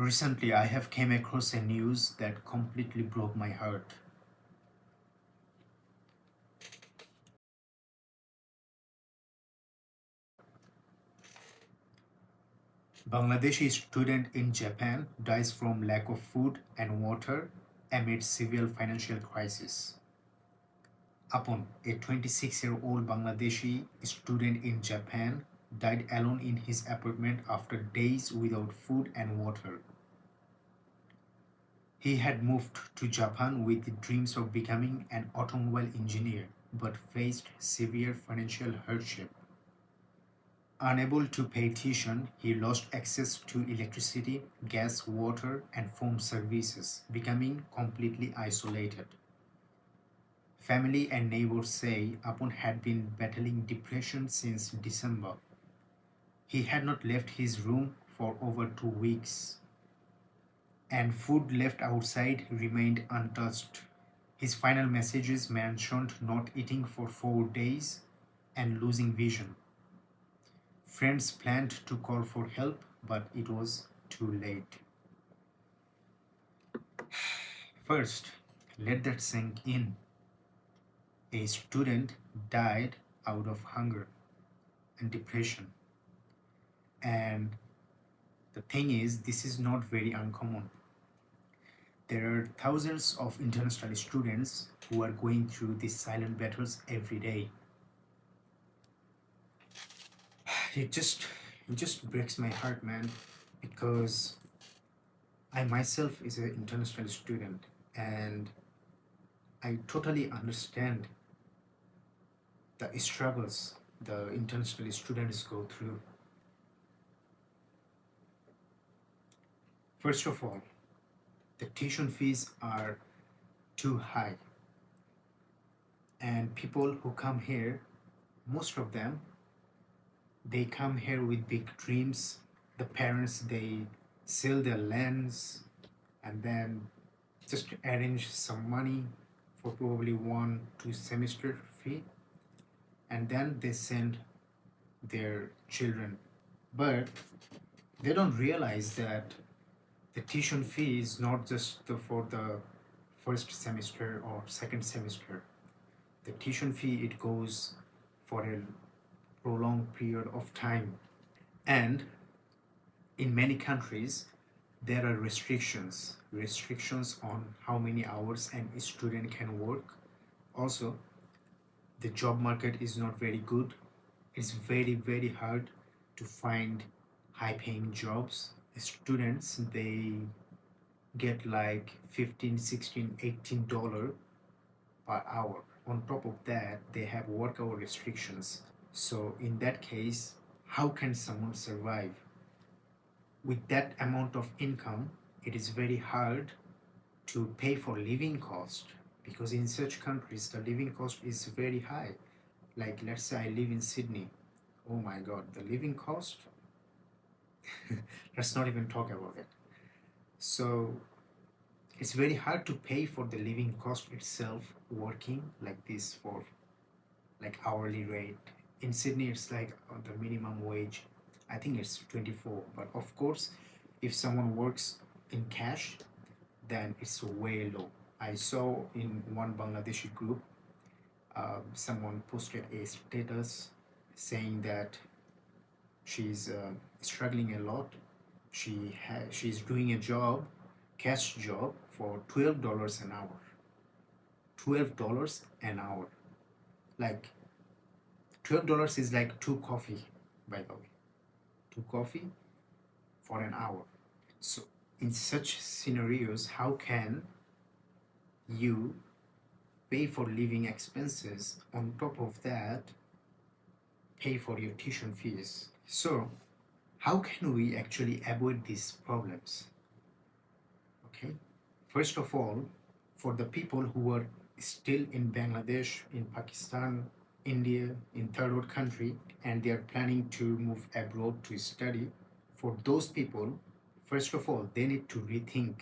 Recently, I have came across a news that completely broke my heart. Bangladeshi student in Japan dies from lack of food and water amid severe financial crisis. Upon a 26-year-old Bangladeshi student in Japan died alone in his apartment after days without food and water. He had moved to Japan with dreams of becoming an automobile engineer but faced severe financial hardship. Unable to pay tuition, he lost access to electricity, gas, water, and phone services, becoming completely isolated. Family and neighbors say Apun had been battling depression since December. He had not left his room for over 2 weeks, and food left outside remained untouched. His final messages mentioned not eating for 4 days and losing vision. Friends planned to call for help, but it was too late. First, let that sink in. A student died out of hunger and depression. And the thing is, this is not very uncommon. There are thousands of international students who are going through these silent battles every day. It just it just breaks my heart, man, because I myself is an international student and I totally understand the struggles the international students go through. First of all, the tuition fees are too high, and people who come here, most of them, they come here with big dreams. The parents, they sell their lands and then just arrange some money for probably 1 2 semester fee, and then they send their children. But they don't realize that the tuition fee is not just for the first semester or second semester. The tuition fee, it goes for a prolonged period of time. And in many countries, there are restrictions on how many hours an student can work. Also, the job market is not very good. It's very hard to find high paying jobs. Students, they get like 15, 16, $18 per hour. On top of that, they have work hour restrictions. So in that case, how can someone survive? With that amount of income, it is very hard to pay for living cost, because in such countries the living cost is very high. Like, let's say I live in Sydney. Oh my god, the living cost, let's not even talk about it. So it's very hard to pay for the living cost itself working like this for like hourly rate. In Sydney it's like the minimum wage, I think it's 24, but of course if someone works in cash, then it's way low. I saw in one Bangladeshi group, someone posted a status saying that she's struggling a lot. She's doing a job, cash job, for $12 an hour. $12 an hour. Like $12 is like two coffee, by the way. Two coffee for an hour. So in such scenarios, how can you pay for living expenses, on top of that pay for your tuition fees? So how can we actually avoid these problems? Okay, first of all, for the people who are still in Bangladesh, in Pakistan, India, in third world country, and they are planning to move abroad to study, for those people, first of all, they need to rethink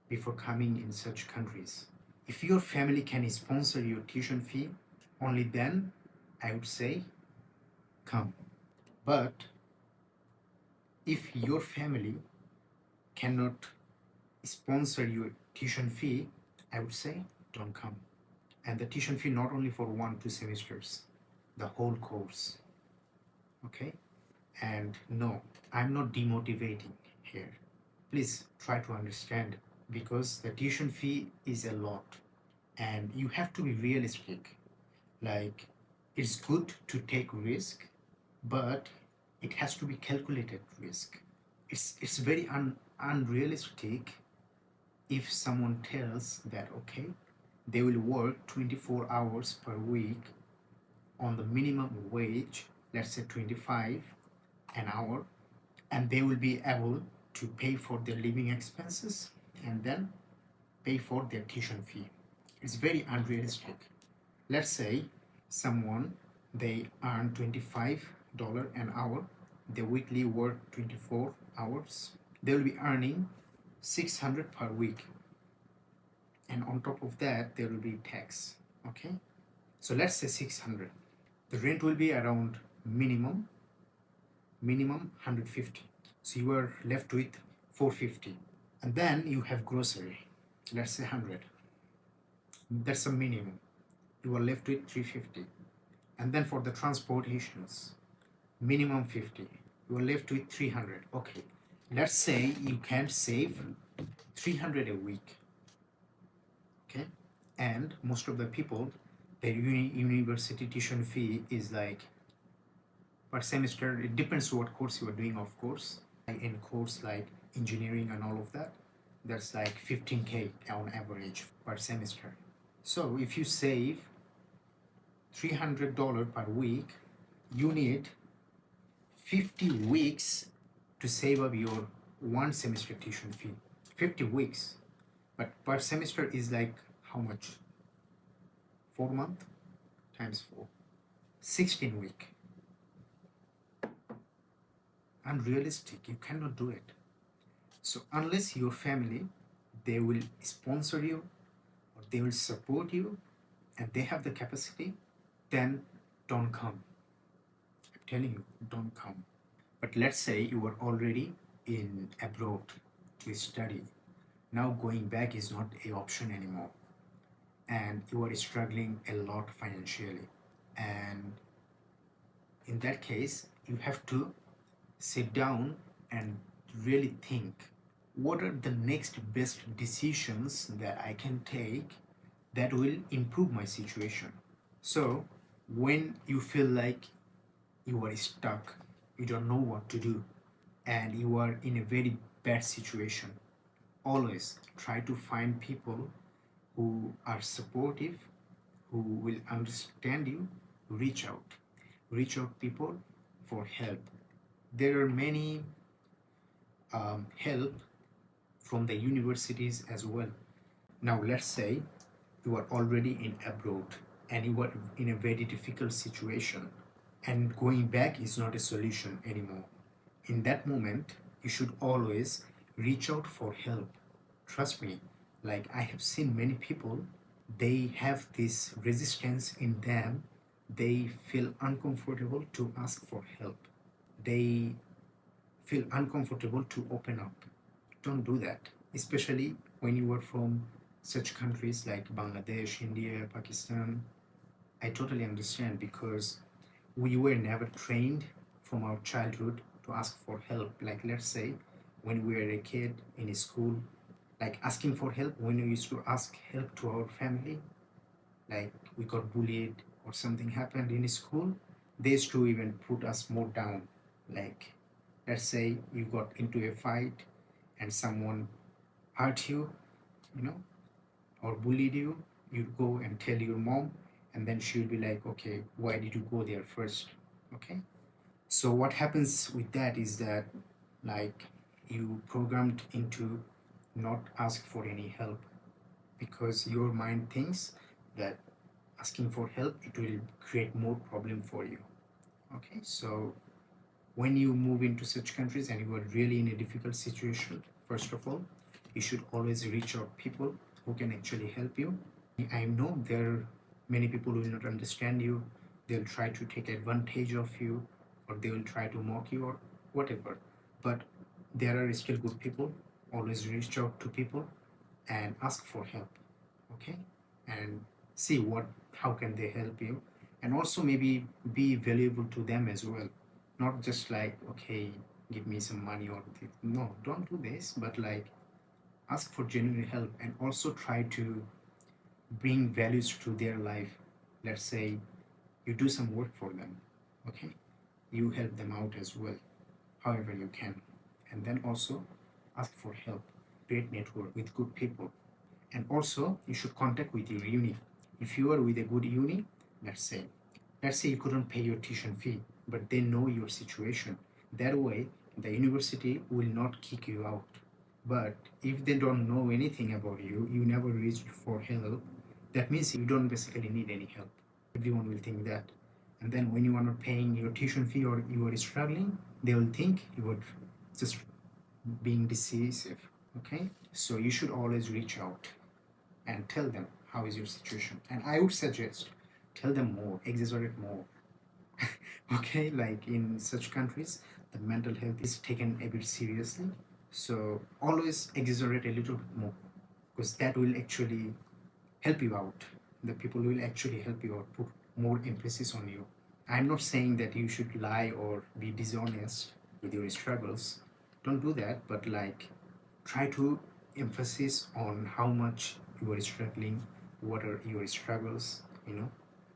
before coming in such countries. If your family can sponsor your tuition fee, only then I would say come. But if your family cannot sponsor your tuition fee, I would say don't come. And the tuition fee not only for 1 2 semesters, the whole course. Okay. And no, I'm not demotivating here. Please try to understand, because the tuition fee is a lot and you have to be realistic. Like, it's good to take risk, but it has to be calculated risk. It's very unrealistic if someone tells that okay, they will work 24 hours per week on the minimum wage, let's say 25 an hour, and they will be able to pay for their living expenses and then pay for their tuition fee. It's very unrealistic. Let's say someone, they earn $25 an hour, they weekly work 24 hours, they will be earning 600 per week, and on top of that there will be tax. Okay, so let's say 600. The rent will be around minimum 150, so you are left with 450. And then you have grocery, let's say 100, that's a minimum, you are left with 350. And then for the transportations, minimum 50, you are left with 300. Okay, let's say you can save 300 a week. Okay, and most of the people, their university tuition fee is like per semester, it depends what course you are doing, of course. In course like engineering and all of that, that's like 15K on average per semester. So if you save $300 per week, you need 50 weeks to save up your 1 semester tuition fee. 50 weeks, but per semester is like how much? 4 months times 4, 16 week. Unrealistic, you cannot do it. So unless your family, they will sponsor you or they will support you and they have the capacity, then don't come. I'm telling you, don't come. But let's say you were already in abroad to study. Now going back is not an option anymore, and you are struggling a lot financially. And in that case, you have to sit down and really think, what are the next best decisions that I can take that will improve my situation. So when you feel like you are stuck, you don't know what to do, and you are in a very bad situation, always try to find people who are supportive, who will understand you. Reach out people for help. There are many help from the universities as well. Now let's say you are already in abroad and you are in a very difficult situation, and going back is not a solution anymore. In that moment, you should always reach out for help. Trust me, like I have seen many people, they have this resistance in them. They feel uncomfortable to ask for help. They feel uncomfortable to open up. Don't do that, especially when you are from such countries like Bangladesh, India, Pakistan. I totally understand, because we were never trained from our childhood to ask for help. Like, let's say when we were a kid in school, like asking for help, when we used to ask help to our family, like we got bullied or something happened in school, they used to even put us more down. Like, let's say you got into a fight and someone hurt you, you know, or bullied you, you go and tell your mom, and then she'll be like, okay, why did you go there first? Okay, so what happens with that is that, like, you programmed into not ask for any help, because your mind thinks that asking for help, it will create more problem for you. Okay, so when you move into such countries and you are really in a difficult situation, first of all, you should always reach out people who can actually help you. I know there are many people who will not understand you. They'll try to take advantage of you, or they will try to mock you or whatever. But there are still good people Always reach out to people and ask for help, okay? And see what how can they help you, and also maybe be valuable to them as well. Not just like, okay, give me some money or no, don't do this, but like ask for genuine help and also try to bring values to their life. Let's say you do some work for them, okay? You help them out as well, however you can. And then also ask for help, create network with good people. And also you should contact with your uni. If you are with a good uni, let's say let's say you couldn't pay your tuition fee, but they know your situation. That way the university will not kick you out. But if they don't know anything about you, you never reached for help, that means you don't basically need any help. Everyone will think that. And then when you are not paying your tuition fee or you are struggling, they will think you are just being decisive. Okay? So you should always reach out and tell them how is your situation. And I would suggest tell them more, exaggerate more. Okay, like in such countries, the mental health is taken a bit seriously. So always exaggerate a little bit more because that will actually help you out. The people will actually help you out, put more emphasis on you. I'm not saying that you should lie or be dishonest with your struggles. Don't do that, but like try to emphasis on how much you are struggling, what are your struggles, you know.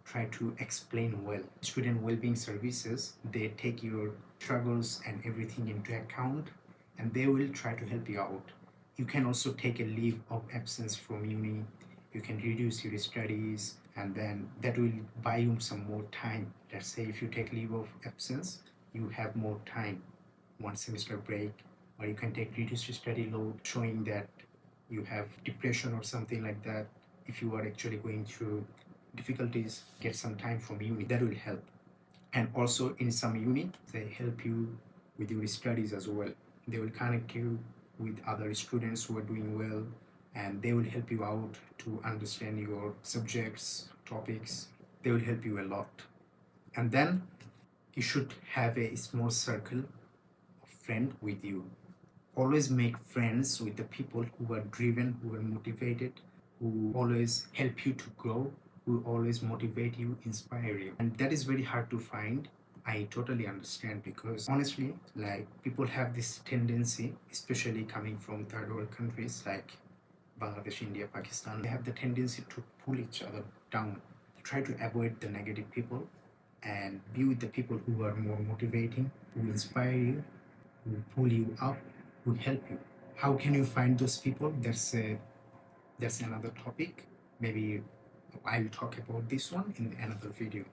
Try to explain well. Student well-being services, they take your struggles and everything into account and they will try to help you out. You can also take a leave of absence from uni. You can reduce your studies and then that will buy you some more time. Let's say if you take leave of absence, you have more time, one semester break, or you can take reduced study load, showing that you have depression or something like that. If you are actually going through difficulties, get some time from uni, that will help. And also in some uni, they help you with your studies as well. They will connect you with other students who are doing well and they will help you out to understand your subjects, topics. They will help you a lot. And then you should have a small circle of friends with you. Always make friends with the people who are driven, who are motivated, who always help you to grow, who always motivate you, inspire you. And that is very hard to find. I totally understand because honestly, like people have this tendency, especially coming from third world countries like Bangladesh, India, Pakistan, they have the tendency to pull each other down. Try to avoid the negative people and be with the people who are more motivating, who inspire you, who pull you up, who help you. How can you find those people? That's another topic. Maybe I'll talk about this one in another video.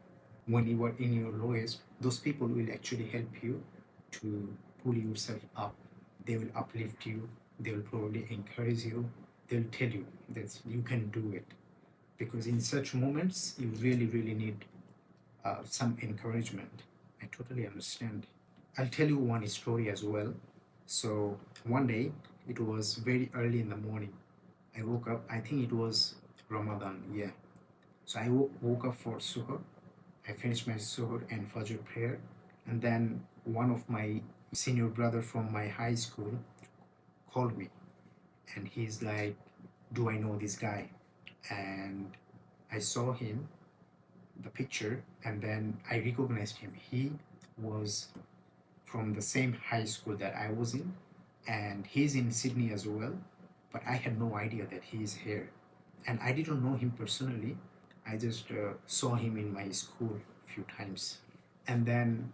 When you are in your lowest, those people will actually help you to pull yourself up. They will uplift you. They will probably encourage you. They'll tell you that you can do it. Because in such moments, you really, really need some encouragement. I totally understand. I'll tell you one story as well. So one day, it was very early in the morning. I woke up, I think it was Ramadan, yeah. So I woke up for suhoor. I finished my suhoor and Fajr prayer. And then one of my senior brother from my high school called me. And he's like, do I know this guy? And I saw him, the picture, and then I recognized him. He was from the same high school that I was in, and he's in Sydney as well. But I had no idea that he's here, and I didn't know him personally. I just saw him in my school a few times, and then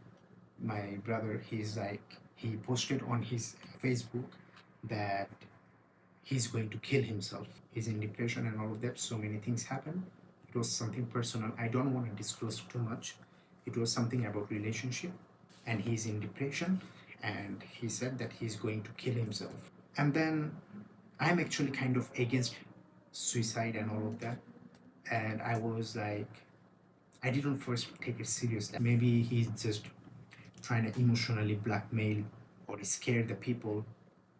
my brother, he posted on his Facebook that he's going to kill himself. He's in depression and all of that. So many things happened. It was something personal. I don't want to disclose too much. It was something about relationship, and he's in depression, and he said that he's going to kill himself. And then I'm actually kind of against suicide and all of that. And I was like, I didn't first take it seriously. Maybe he's just trying to emotionally blackmail or scare the people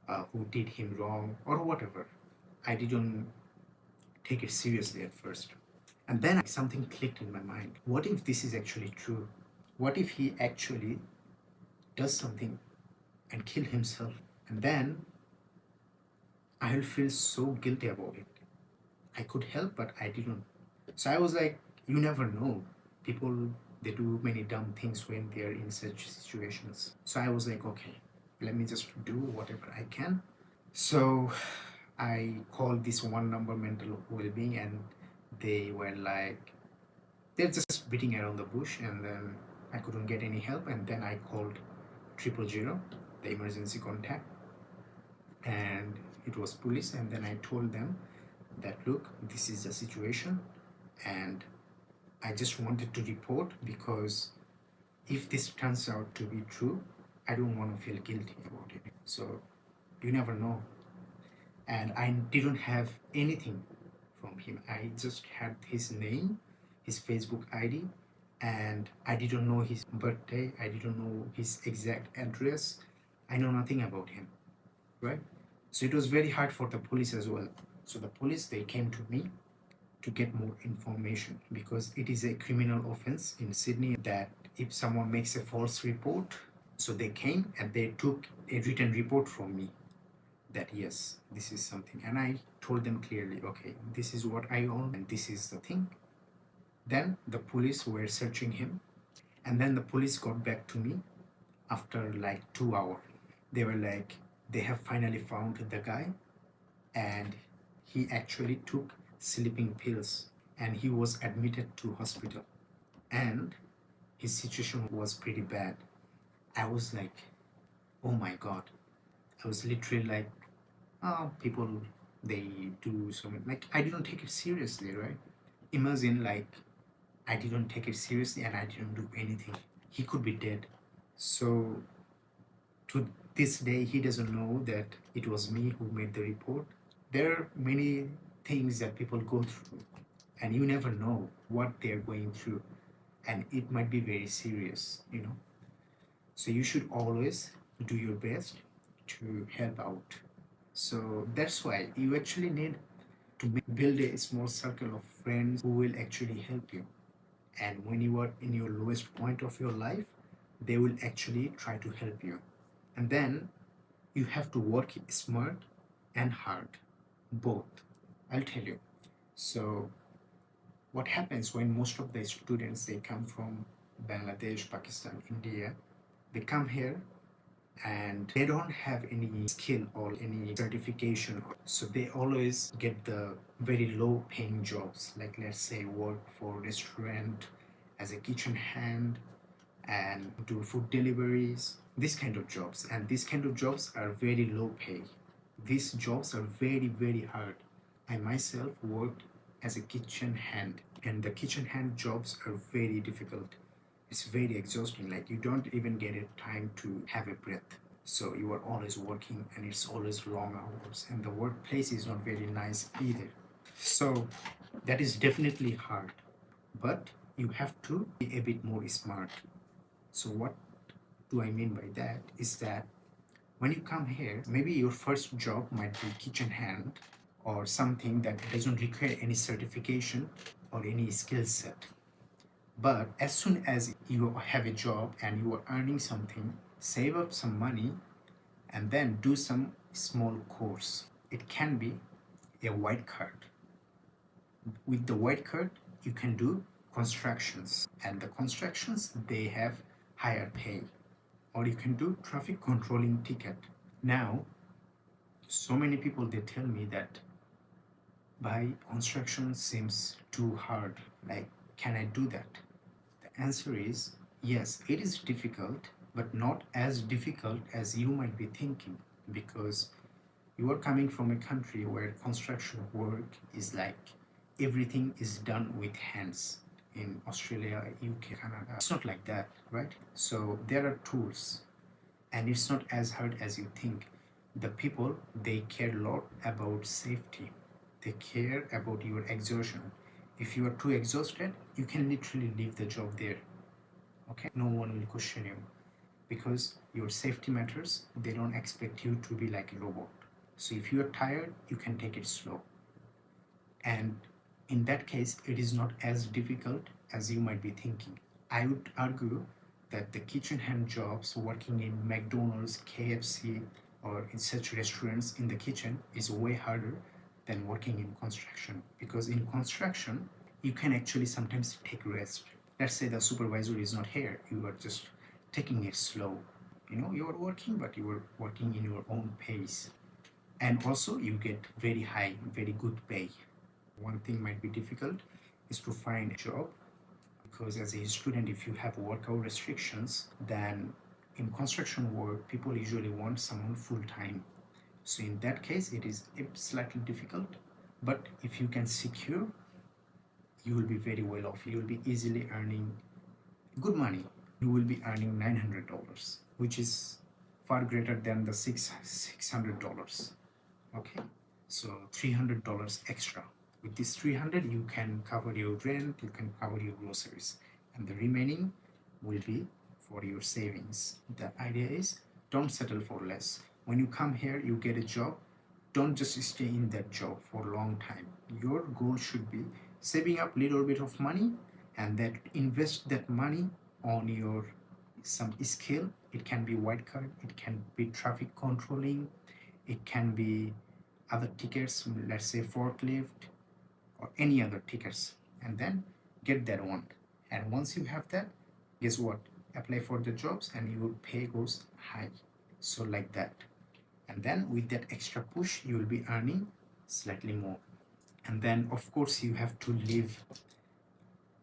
who did him wrong or whatever. I didn't take it seriously at first. And then something clicked in my mind. What if this is actually true? What if he actually does something and kill himself? And then I will feel so guilty about it. I could help, but I didn't. So I was like, you never know. People, they do many dumb things when they are in such situations. So I was like, okay, let me just do whatever I can. So I called this one number mental well-being, and they were like, they're just beating around the bush, and then I couldn't get any help, and then I called 000, the emergency contact, and it was police, and then I told them that look, this is the situation, and I just wanted to report because if this turns out to be true, I don't want to feel guilty about it. So you never know. And I didn't have anything from him. I just had his name, his Facebook ID, and I didn't know his birthday. I didn't know his exact address. I know nothing about him, right? So it was very hard for the police as well. So the police, they came to me to get more information because it is a criminal offense in Sydney that if someone makes a false report, so they came and they took a written report from me that yes, this is something, and I told them clearly, okay, this is what I own and this is the thing. Then the police were searching him, and then the police got back to me after like 2 hours. They were like, they have finally found the guy, and he actually took sleeping pills and he was admitted to hospital, and his situation was pretty bad. I was like, oh my god. I was literally like, oh, people, they do something. Like, I didn't take it seriously, right? Imagine, like, I didn't take it seriously and I didn't do anything. He could be dead. So, to this day, he doesn't know that it was me who made the report. There are many things that people go through, and you never know what they're going through, and it might be very serious. So, you should always do your best to help out. So that's why you actually need to build a small circle of friends who will actually help you. And when you are in your lowest point of your life, they will actually try to help you. And then you have to work smart and hard, both. I'll tell you. So what happens when most of the students, they come from Bangladesh, Pakistan, India, they come here and they don't have any skill or any certification, so they always get the very low paying jobs, like let's say work for restaurant as a kitchen hand and do food deliveries, this kind of jobs. And these kind of jobs are very low pay. These jobs are very, very hard. I myself worked as a kitchen hand, and the kitchen hand jobs are very difficult. It's very exhausting. Like, you don't even get a time to have a breath. So you are always working, and it's always long hours, and the workplace is not very nice either. So that is definitely hard, but you have to be a bit more smart. So what do I mean by that is that when you come here, maybe your first job might be kitchen hand or something that doesn't require any certification or any skill set. But as soon as you have a job and you are earning something, save up some money and then do some small course. It can be a white card. With the white card, you can do constructions, and the constructions, they have higher pay. Or you can do traffic controlling ticket. Now, so many people, they tell me that by construction seems too hard. Like, can I do that? The answer is yes, it is difficult, but not as difficult as you might be thinking, because you are coming from a country where construction work is like everything is done with hands. In Australia, UK, Canada, it's not like that, right? So there are tools, and it's not as hard as you think. The people, they care a lot about safety. They care about your exertion. If you are too exhausted, you can literally leave the job there. Okay, no one will question you because your safety matters. They don't expect you to be like a robot. So if you are tired, you can take it slow. And in that case, it is not as difficult as you might be thinking. I would argue that the kitchen hand jobs working in McDonald's, KFC, or in such restaurants in the kitchen is way harder than working in construction, because in construction you can actually sometimes take rest. Let's say the supervisor is not here, you are just taking it slow. You are working, but you are working in your own pace, and also you get very high, very good pay. One thing might be difficult is to find a job, because as a student, if you have workout restrictions, then in construction work people usually want someone full time. So in that case it is slightly difficult, but if you can secure, you will be very well off. You will be easily earning good money. You will be earning $900, which is far greater than the $600. Okay, so $300 extra. With this 300 you can cover your rent, you can cover your groceries, and the remaining will be for your savings. The idea is, don't settle for less. When you come here, you get a job, don't just stay in that job for a long time. Your goal should be saving up little bit of money, and then invest that money on your some skill. It can be white card, it can be traffic controlling, it can be other tickets, let's say forklift or any other tickets, and then get that one. And once you have that, guess what? Apply for the jobs and your pay goes high. So like that. And then with that extra push, you will be earning slightly more. And then of course you have to live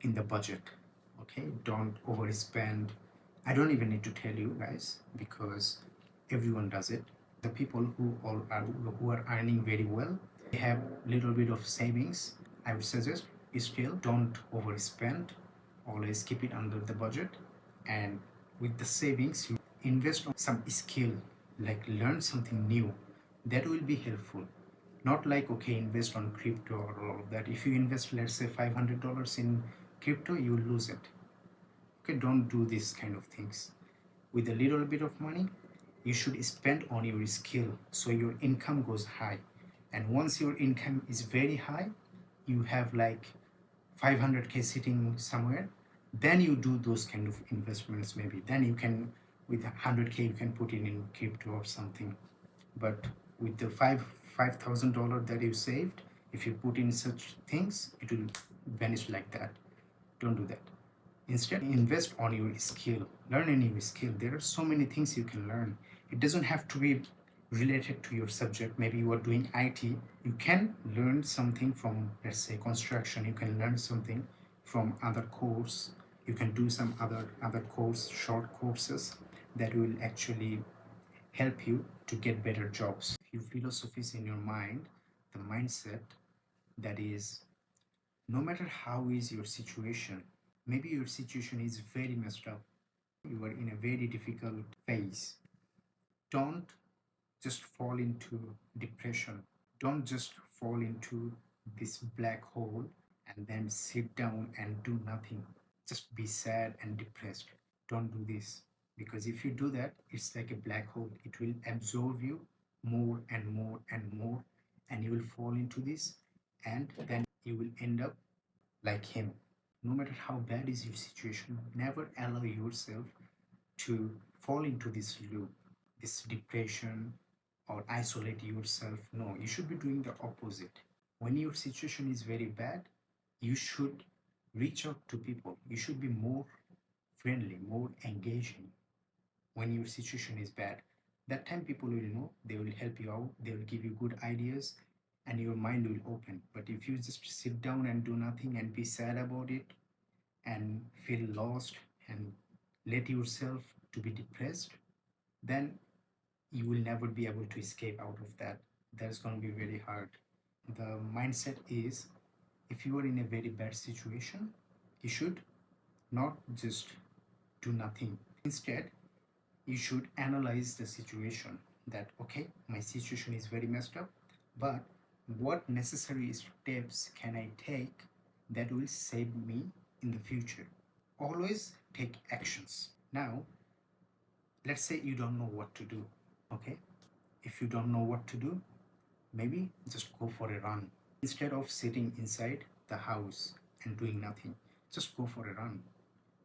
in the budget. Okay, don't overspend. I don't even need to tell you guys, because everyone does it. The people who are earning very well, they have little bit of savings. I would suggest still don't overspend. Always keep it under the budget, and with the savings you invest on some skill, like learn something new. That will be helpful. Not like, okay, invest on crypto or all of that. If you invest, let's say $500 in crypto, you will lose it. Okay, don't do these kind of things. With a little bit of money, you should spend on your skill so your income goes high. And once your income is very high, you have like 500K sitting somewhere, then you do those kind of investments. Maybe then you can, with 100K you can put it in crypto or something. But with the $5,000 that you saved, if you put in such things, it will vanish like that. Don't do that. Instead, invest on your skill. Learn a new skill. There are so many things you can learn. It doesn't have to be related to your subject. Maybe you are doing IT. You can learn something from, let's say, construction. You can learn something from other course. You can do some other short courses that will actually help you to get better jobs. Few philosophies in your mind, the mindset that is, no matter how is your situation, maybe your situation is very messed up, you are in a very difficult phase, don't just fall into depression. Don't just fall into this black hole and then sit down and do nothing. Just be sad and depressed. Don't do this, because if you do that, it's like a black hole. It will absorb you more and more and more, and you will fall into this, and then you will end up like him. No matter how bad is your situation, never allow yourself to fall into this loop, this depression, or isolate yourself. No, you should be doing the opposite. When your situation is very bad, you should reach out to people. You should be more friendly, more engaging. When your situation is bad, that time people will know, they will help you out, they will give you good ideas, and your mind will open. But if you just sit down and do nothing and be sad about it and feel lost and let yourself to be depressed, then you will never be able to escape out of that. That's going to be very hard. The mindset is, if you are in a very bad situation, you should not just do nothing. Instead, you should analyze the situation, that okay, my situation is very messed up, but what necessary steps can I take that will save me in the future? Always take actions. Now, let's say you don't know what to do. Okay, if you don't know what to do, maybe just go for a run. Instead of sitting inside the house and doing nothing, just go for a run.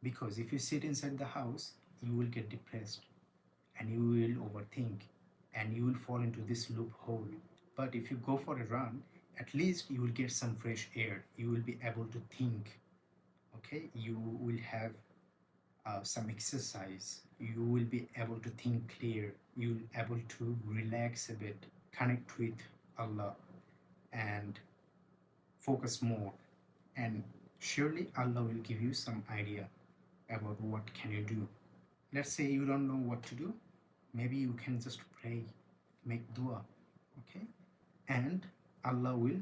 Because if you sit inside the house, you will get depressed and you will overthink and you will fall into this loophole. But if you go for a run, at least you will get some fresh air. You will be able to think. Okay, you will have some exercise. You will be able to think clear. You will be able to relax a bit, connect with Allah, and focus more. And surely Allah will give you some idea about what can you do. Let's say you don't know what to do. Maybe you can just pray, make dua, okay? And Allah will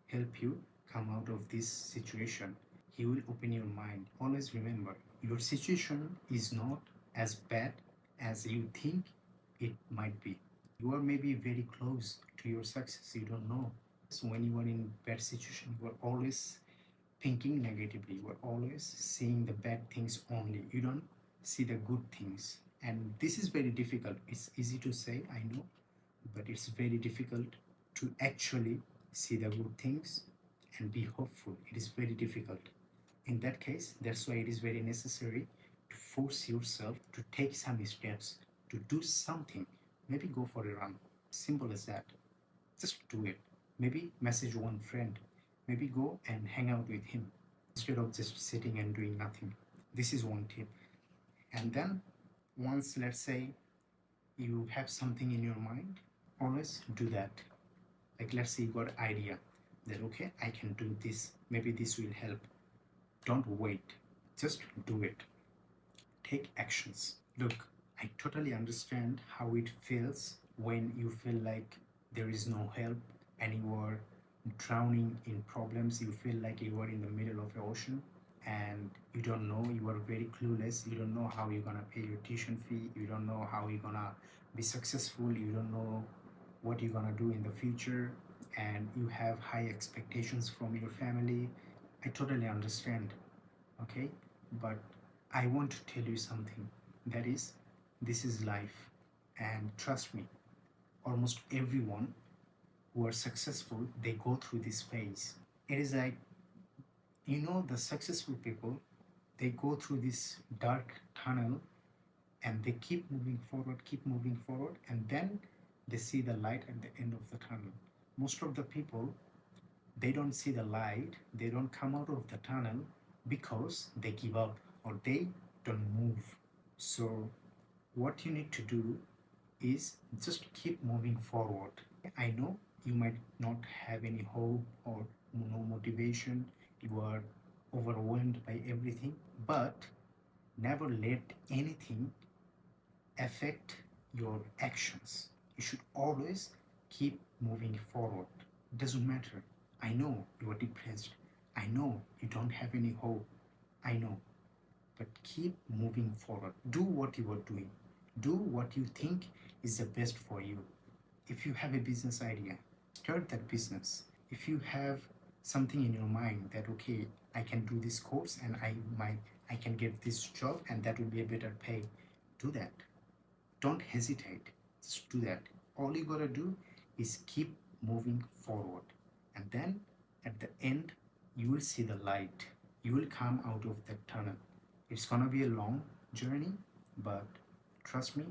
help you come out of this situation. He will open your mind. Always remember, your situation is not as bad as you think it might be. You are maybe very close to your success, you don't know. So when you are in bad situation, you are always thinking negatively. You are always seeing the bad things only. You don't see the good things. And this is very difficult. It's easy to say, I know, but it's very difficult to actually see the good things and be hopeful. It is very difficult. In that case, that's why it is very necessary to force yourself to take some steps, to do something. Maybe go for a run. Simple as that. Just do it. Maybe message one friend. Maybe go and hang out with him instead of just sitting and doing nothing. This is one tip. And then once, let's say, you have something in your mind, always do that. Like, let's say you got an idea that, okay, I can do this. Maybe this will help. Don't wait. Just do it. Take actions. Look, I totally understand how it feels when you feel like there is no help and you are drowning in problems. You feel like you are in the middle of the ocean and you don't know, you are very clueless. You don't know how you're gonna pay your tuition fee. You don't know how you're gonna be successful. You don't know what you're gonna do in the future, and you have high expectations from your family. I totally understand, okay? But I want to tell you something, that is, this is life. And trust me, almost everyone who are successful, they go through this phase. It is like, you know, the successful people, they go through this dark tunnel and they keep moving forward, and then they see the light at the end of the tunnel. Most of the people, they don't see the light, they don't come out of the tunnel because they give up or they don't move. So what you need to do is just keep moving forward. I know you might not have any hope or no motivation, you are overwhelmed by everything, but never let anything affect your actions. You should always keep moving forward. It doesn't matter. I know you are depressed. I know you don't have any hope. I know. But keep moving forward. Do what you are doing. Do what you think is the best for you. If you have a business idea, start that business. If you have something in your mind that, okay, I can do this course and I can get this job and that will be a better pay, do that. Don't hesitate. Just do that. All you gotta do is keep moving forward. And then at the end, you will see the light. You will come out of that tunnel. It's gonna be a long journey, but trust me,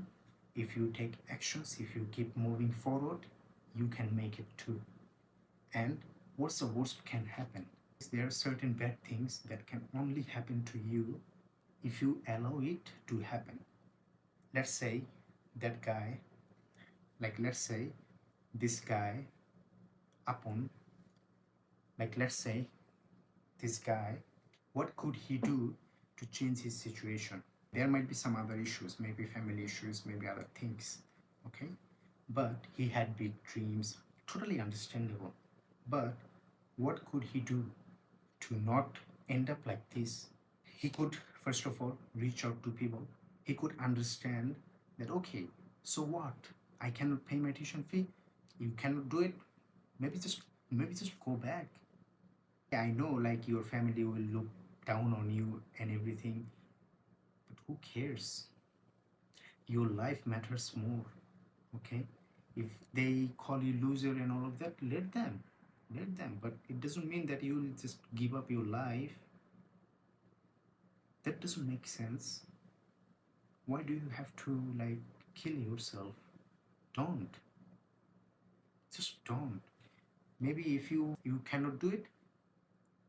if you take actions, if you keep moving forward, you can make it too. And what's the worst can happen? There are certain bad things that can only happen to you if you allow it to happen. Let's say that guy, like let's say this guy, Apun, like let's say this guy, what could he do to change his situation? There might be some other issues, maybe family issues, maybe other things, okay? But he had big dreams, totally understandable. But what could he do to not end up like this? He could, first of all, reach out to people. He could understand that, okay, so what? I cannot pay my tuition fee. You cannot do it. Maybe just go back. I know, like, your family will look down on you and everything, but who cares? Your life matters more, okay? If they call you loser and all of that, let them. But it doesn't mean that you'll just give up your life. That doesn't make sense. Why do you have to, like, kill yourself? Don't. Just don't. Maybe if you cannot do it,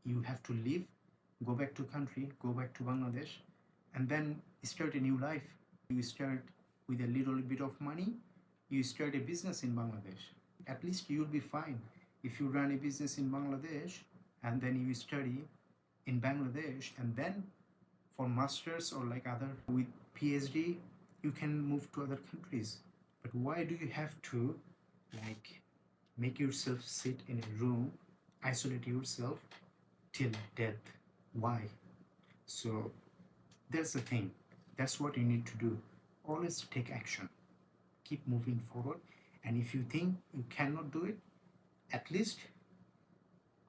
you have to leave, go back to country, go back to Bangladesh, and then start a new life. You start with a little bit of money, you start a business in Bangladesh. At least you'll be fine. If you run a business in Bangladesh and then you study in Bangladesh, and then for masters or like other with PhD, you can move to other countries. But why do you have to like make yourself sit in a room, isolate yourself till death? Why? So that's the thing. That's what you need to do. Always take action. Keep moving forward. And if you think you cannot do it, at least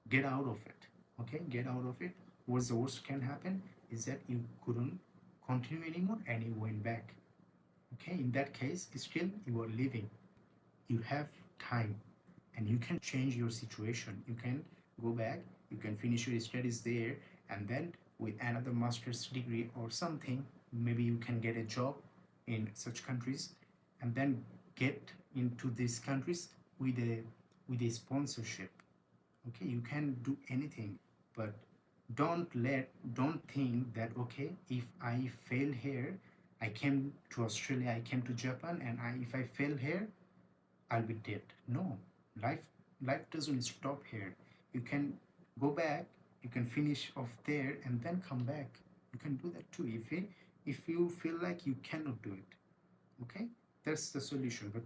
get out of it. Okay, get out of it. What's the worst can happen is that you couldn't continue anymore and you went back. Okay, in that case, still you are living. You have time and you can change your situation. You can go back, you can finish your studies there, and then with another master's degree or something, maybe you can get a job in such countries, and then get into these countries with a sponsorship. Okay, you can do anything, but don't think that okay, if I fail here, I came to Australia, I came to Japan, and if I fail here, I'll be dead. No, life life doesn't stop here. You can go back, you can finish off there, and then come back. You can do that too if you feel like you cannot do it. Okay, that's the solution. But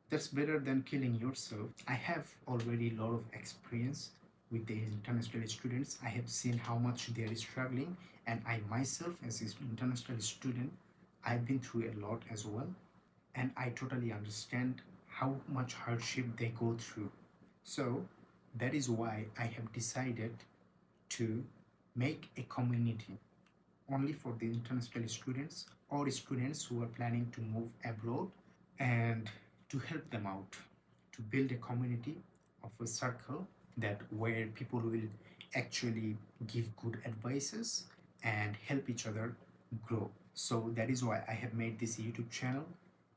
that's better than killing yourself. I have already a lot of experience with the international students. I have seen how much they are struggling, and I myself, as an international student, I've been through a lot as well, and I totally understand how much hardship they go through. So that is why I have decided to make a community only for the international students or students who are planning to move abroad, and to help them out, to build a community of a circle that where people will actually give good advices and help each other grow. So that is why I have made this YouTube channel,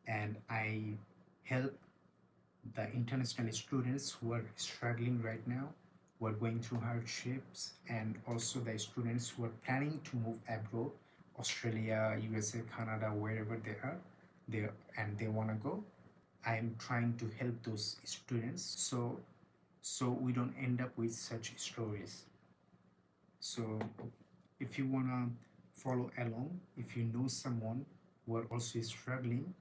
and I help the international students who are struggling right now, who are going through hardships, and also the students who are planning to move abroad, Australia, USA, Canada, wherever they are, they and they want to go. I am trying to help those students, so we don't end up with such stories. So if you want to follow along, if you know someone who are also struggling,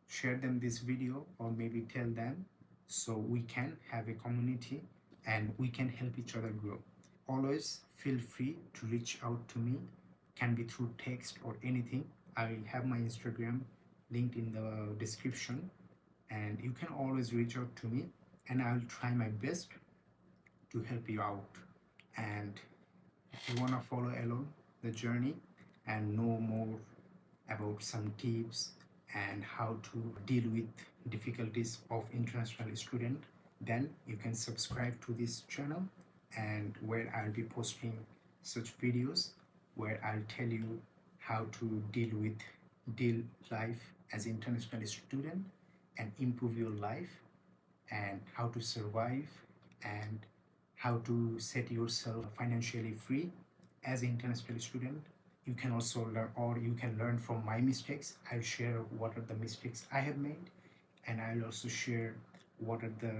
share them this video or maybe tell them, so we can have a community and we can help each other grow. Always feel free to reach out to me, can be through text or anything. I have my Instagram linked in the description, and you can always reach out to me and I'll try my best to help you out. And if you want to follow along the journey and know more about some tips and how to deal with difficulties of international student, then you can subscribe to this channel, and where I'll be posting such videos where I'll tell you how to deal life as international student and improve your life, and how to survive, and how to set yourself financially free as an international student. You can also learn, or you can learn from my mistakes. I'll share what are the mistakes I have made, and I'll also share what are the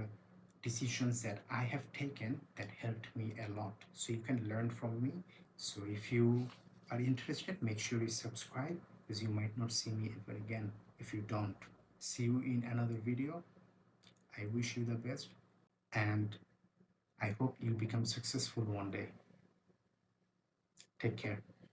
decisions that I have taken that helped me a lot, so you can learn from me. So if you are interested, make sure you subscribe, because you might not see me ever again if you don't. See you in another video. I wish you the best, and I hope you become successful one day. Take care.